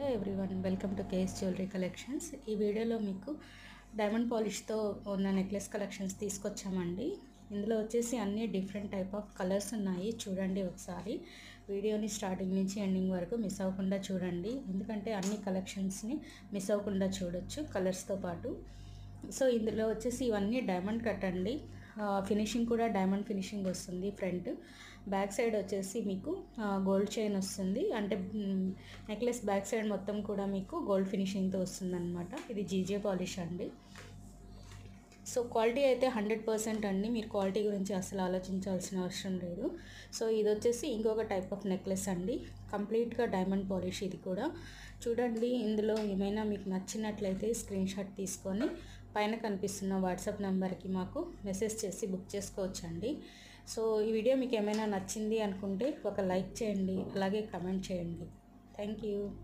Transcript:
Hello everyone, welcome to KS jewellery collections. ఈ వీడియోలో మీకు డైమండ్ పాలిష్తో ఉన్న నెక్లెస్ కలెక్షన్స్ తీసుకొచ్చామండి. ఇందులో వచ్చేసి అన్ని డిఫరెంట్ టైప్ ఆఫ్ కలర్స్ ఉన్నాయి. చూడండి ఒకసారి వీడియోని స్టార్టింగ్ నుంచి ఎండింగ్ వరకు మిస్ అవ్వకుండా చూడండి, ఎందుకంటే అన్ని కలెక్షన్స్ని మిస్ అవ్వకుండా చూడొచ్చు కలర్స్తో పాటు. సో ఇందులో వచ్చేసి ఇవన్నీ డైమండ్ కట్ అండి. ఫినిషింగ్ కూడా డైమండ్ ఫినిషింగ్ వస్తుంది. ఫ్రంట్ బ్యాక్ సైడ్ వచ్చేసి మీకు గోల్డ్ చైన్ వస్తుంది. అంటే నెక్లెస్ బ్యాక్ సైడ్ మొత్తం కూడా మీకు గోల్డ్ ఫినిషింగ్తో వస్తుంది అనమాట. ఇది జీజే పాలిష్ అండి. సో క్వాలిటీ అయితే 100% అండి. మీరు క్వాలిటీ గురించి అసలు ఆలోచించాల్సిన అవసరం లేదు. సో ఇది వచ్చేసి ఇంకొక టైప్ ఆఫ్ నెక్లెస్ అండి, కంప్లీట్గా డైమండ్ పాలిష్. ఇది కూడా చూడండి. ఇందులో ఏమైనా మీకు నచ్చినట్లయితే స్క్రీన్ షాట్ తీసుకొని పైన కనిపిస్తున్న వాట్సాప్ నెంబర్కి మాకు మెసేజ్ చేసి బుక్ చేసుకోవచ్చండి. సో ఈ వీడియో మీకు ఏమైనా నచ్చింది అనుకుంటే ఒక లైక్ చేయండి, అలాగే కమెంట్ చేయండి. Thank you.